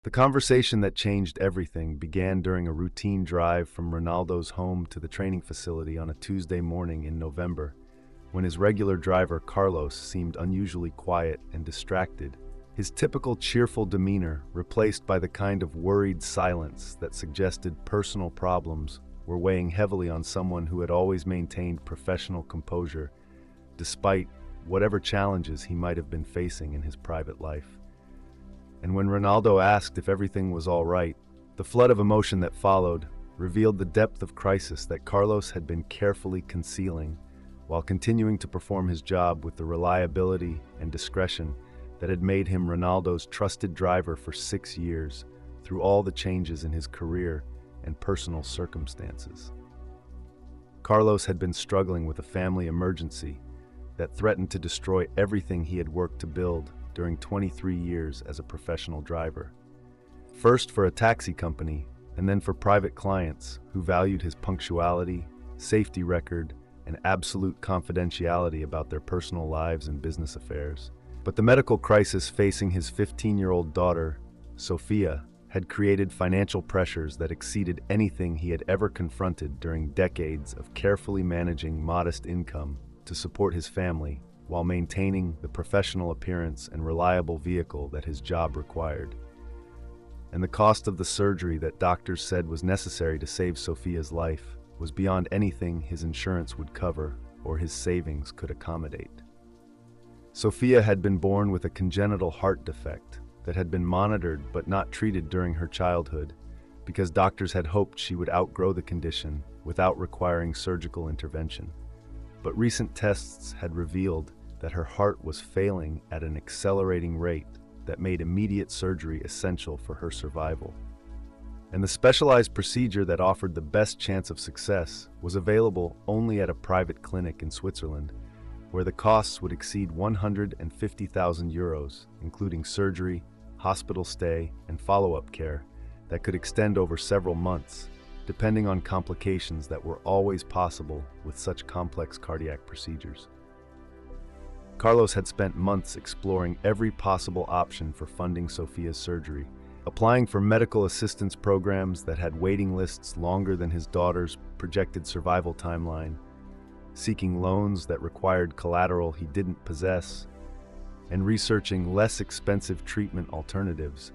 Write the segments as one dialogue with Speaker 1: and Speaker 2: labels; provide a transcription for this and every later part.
Speaker 1: The conversation that changed everything began during a routine drive from Ronaldo's home to the training facility on a Tuesday morning in November, when his regular driver Carlos seemed unusually quiet and distracted, his typical cheerful demeanor replaced by the kind of worried silence that suggested personal problems were weighing heavily on someone who had always maintained professional composure, despite whatever challenges he might have been facing in his private life. And when Ronaldo asked if everything was all right, the flood of emotion that followed revealed the depth of crisis that Carlos had been carefully concealing while continuing to perform his job with the reliability and discretion that had made him Ronaldo's trusted driver for 6 years through all the changes in his career and personal circumstances. Carlos had been struggling with a family emergency that threatened to destroy everything he had worked to build during 23 years as a professional driver. First for a taxi company, and then for private clients who valued his punctuality, safety record, and absolute confidentiality about their personal lives and business affairs. But the medical crisis facing his 15-year-old daughter, Sophia, had created financial pressures that exceeded anything he had ever confronted during decades of carefully managing modest income to support his family while maintaining the professional appearance and reliable vehicle that his job required. And the cost of the surgery that doctors said was necessary to save Sophia's life was beyond anything his insurance would cover or his savings could accommodate. Sophia had been born with a congenital heart defect that had been monitored but not treated during her childhood because doctors had hoped she would outgrow the condition without requiring surgical intervention. But recent tests had revealed that her heart was failing at an accelerating rate that made immediate surgery essential for her survival. And the specialized procedure that offered the best chance of success was available only at a private clinic in Switzerland, where the costs would exceed 150,000 euros, including surgery, hospital stay, and follow-up care that could extend over several months, depending on complications that were always possible with such complex cardiac procedures. Carlos had spent months exploring every possible option for funding Sophia's surgery, applying for medical assistance programs that had waiting lists longer than his daughter's projected survival timeline, seeking loans that required collateral he didn't possess, and researching less expensive treatment alternatives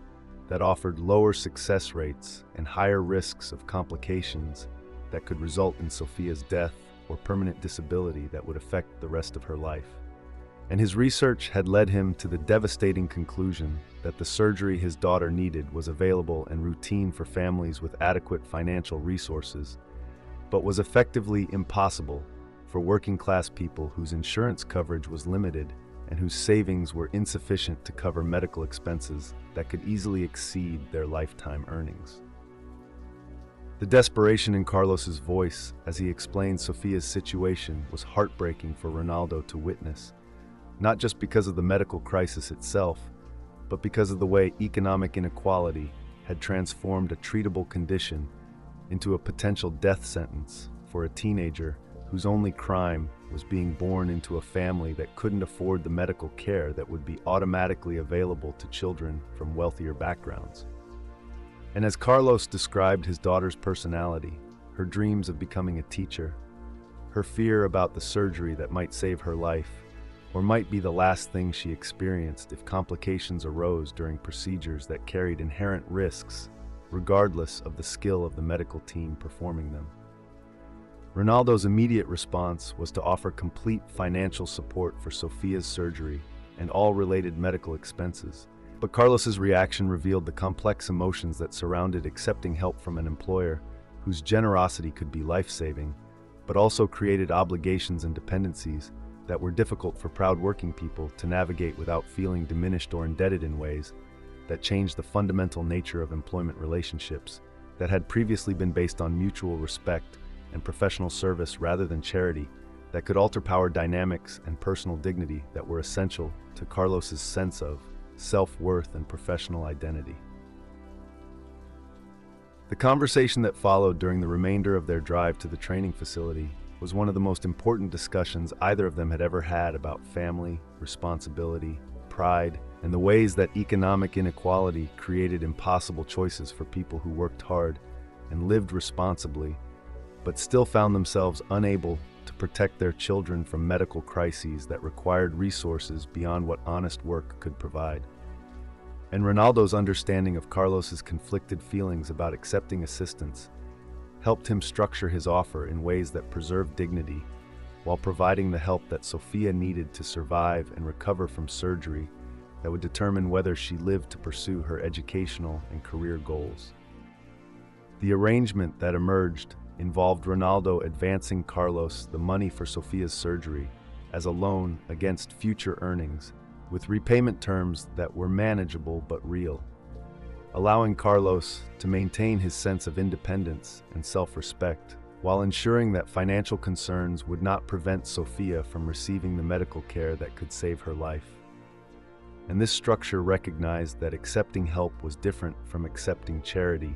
Speaker 1: that offered lower success rates and higher risks of complications that could result in Sophia's death or permanent disability that would affect the rest of her life. And his research had led him to the devastating conclusion that the surgery his daughter needed was available and routine for families with adequate financial resources, but was effectively impossible for working-class people whose insurance coverage was limited and whose savings were insufficient to cover medical expenses that could easily exceed their lifetime earnings. The desperation in Carlos's voice as he explained Sophia's situation was heartbreaking for Ronaldo to witness, not just because of the medical crisis itself, but because of the way economic inequality had transformed a treatable condition into a potential death sentence for a teenager whose only crime was being born into a family that couldn't afford the medical care that would be automatically available to children from wealthier backgrounds. And as Carlos described his daughter's personality, her dreams of becoming a teacher, her fear about the surgery that might save her life, or might be the last thing she experienced if complications arose during procedures that carried inherent risks, regardless of the skill of the medical team performing them. Ronaldo's immediate response was to offer complete financial support for Sophia's surgery and all related medical expenses. But Carlos's reaction revealed the complex emotions that surrounded accepting help from an employer whose generosity could be life-saving, but also created obligations and dependencies that were difficult for proud working people to navigate without feeling diminished or indebted in ways that changed the fundamental nature of employment relationships that had previously been based on mutual respect and professional service rather than charity, that could alter power dynamics and personal dignity that were essential to Carlos's sense of self-worth and professional identity. The conversation that followed during the remainder of their drive to the training facility was one of the most important discussions either of them had ever had about family, responsibility, pride, and the ways that economic inequality created impossible choices for people who worked hard and lived responsibly, but still found themselves unable to protect their children from medical crises that required resources beyond what honest work could provide. And Ronaldo's understanding of Carlos's conflicted feelings about accepting assistance helped him structure his offer in ways that preserved dignity while providing the help that Sofia needed to survive and recover from surgery that would determine whether she lived to pursue her educational and career goals. The arrangement that emerged involved Ronaldo advancing Carlos the money for Sofia's surgery as a loan against future earnings, with repayment terms that were manageable but real, allowing Carlos to maintain his sense of independence and self-respect, while ensuring that financial concerns would not prevent Sofia from receiving the medical care that could save her life. And this structure recognized that accepting help was different from accepting charity,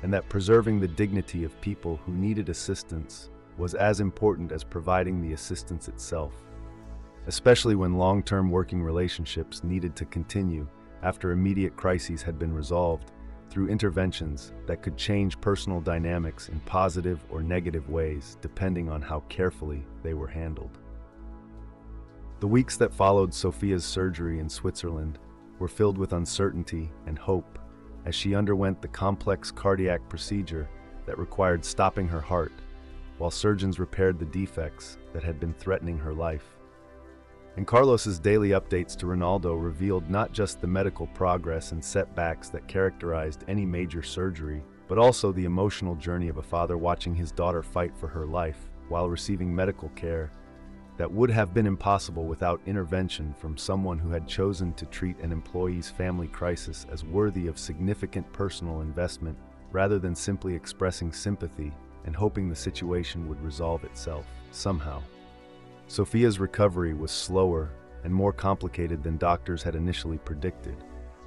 Speaker 1: and that preserving the dignity of people who needed assistance was as important as providing the assistance itself, especially when long-term working relationships needed to continue after immediate crises had been resolved through interventions that could change personal dynamics in positive or negative ways depending on how carefully they were handled. The weeks that followed Sofia's surgery in Switzerland were filled with uncertainty and hope as she underwent the complex cardiac procedure that required stopping her heart while surgeons repaired the defects that had been threatening her life. And Carlos's daily updates to Ronaldo revealed not just the medical progress and setbacks that characterized any major surgery, but also the emotional journey of a father watching his daughter fight for her life while receiving medical care that would have been impossible without intervention from someone who had chosen to treat an employee's family crisis as worthy of significant personal investment rather than simply expressing sympathy and hoping the situation would resolve itself somehow. Sofia's recovery was slower and more complicated than doctors had initially predicted,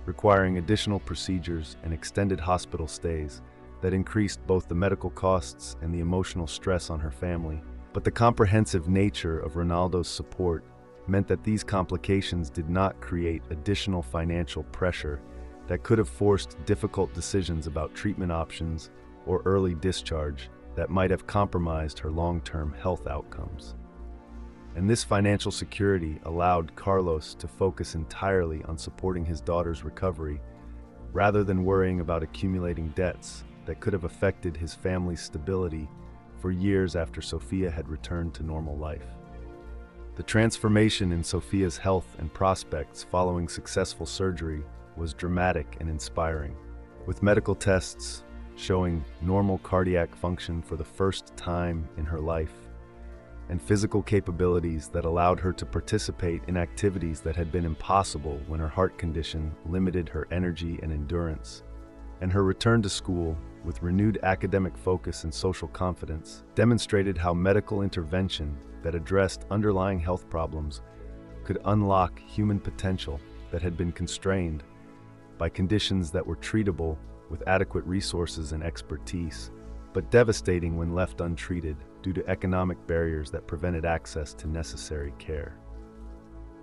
Speaker 1: requiring additional procedures and extended hospital stays that increased both the medical costs and the emotional stress on her family. But the comprehensive nature of Ronaldo's support meant that these complications did not create additional financial pressure that could have forced difficult decisions about treatment options or early discharge that might have compromised her long-term health outcomes. And this financial security allowed Carlos to focus entirely on supporting his daughter's recovery rather than worrying about accumulating debts that could have affected his family's stability for years after Sofia had returned to normal life. The transformation in Sofia's health and prospects following successful surgery was dramatic and inspiring, with medical tests showing normal cardiac function for the first time in her life, and physical capabilities that allowed her to participate in activities that had been impossible when her heart condition limited her energy and endurance. And her return to school, with renewed academic focus and social confidence, demonstrated how medical intervention that addressed underlying health problems could unlock human potential that had been constrained by conditions that were treatable with adequate resources and expertise, but devastating when left untreated due to economic barriers that prevented access to necessary care.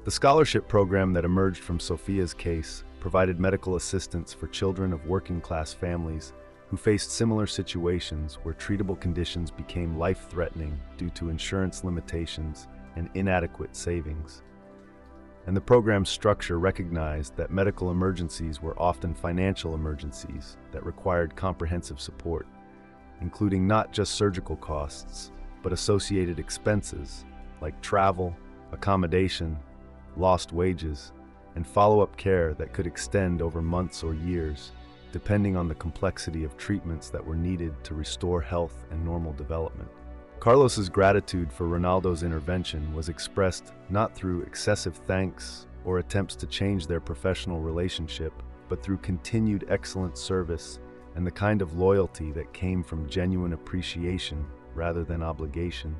Speaker 1: The scholarship program that emerged from Sofia's case provided medical assistance for children of working-class families who faced similar situations where treatable conditions became life-threatening due to insurance limitations and inadequate savings. And the program's structure recognized that medical emergencies were often financial emergencies that required comprehensive support, including not just surgical costs, but associated expenses like travel, accommodation, lost wages, and follow-up care that could extend over months or years, depending on the complexity of treatments that were needed to restore health and normal development. Carlos's gratitude for Ronaldo's intervention was expressed not through excessive thanks or attempts to change their professional relationship, but through continued excellent service and the kind of loyalty that came from genuine appreciation rather than obligation.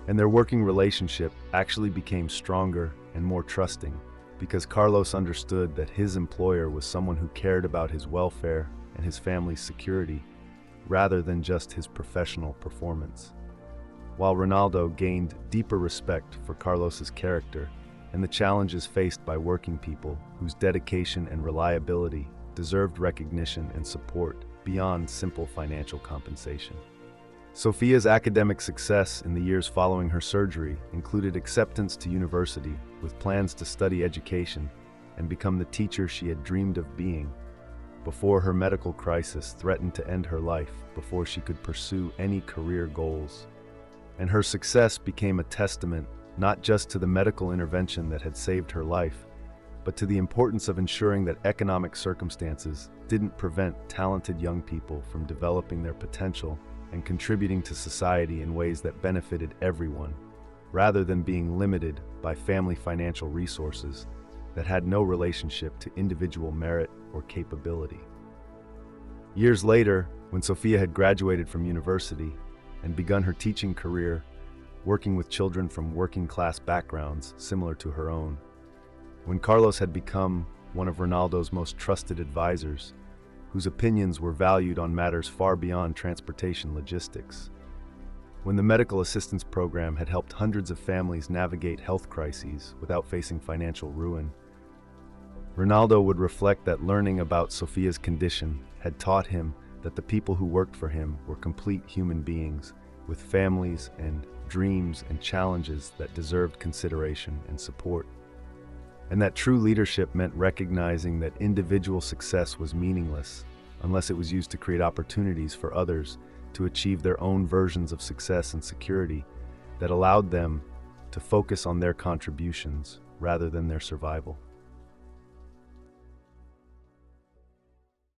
Speaker 1: And their working relationship actually became stronger and more trusting because Carlos understood that his employer was someone who cared about his welfare and his family's security rather than just his professional performance. While Ronaldo gained deeper respect for Carlos's character and the challenges faced by working people whose dedication and reliability deserved recognition and support beyond simple financial compensation. Sophia's academic success in the years following her surgery included acceptance to university with plans to study education and become the teacher she had dreamed of being before her medical crisis threatened to end her life before she could pursue any career goals. And her success became a testament not just to the medical intervention that had saved her life, but to the importance of ensuring that economic circumstances didn't prevent talented young people from developing their potential and contributing to society in ways that benefited everyone, rather than being limited by family financial resources that had no relationship to individual merit or capability. Years later, when Sophia had graduated from university and begun her teaching career, working with children from working-class backgrounds similar to her own, when Carlos had become one of Ronaldo's most trusted advisors, whose opinions were valued on matters far beyond transportation logistics, when the medical assistance program had helped hundreds of families navigate health crises without facing financial ruin, Ronaldo would reflect that learning about Sophia's condition had taught him that the people who worked for him were complete human beings with families and dreams and challenges that deserved consideration and support. And that true leadership meant recognizing that individual success was meaningless unless it was used to create opportunities for others to achieve their own versions of success and security that allowed them to focus on their contributions rather than their survival.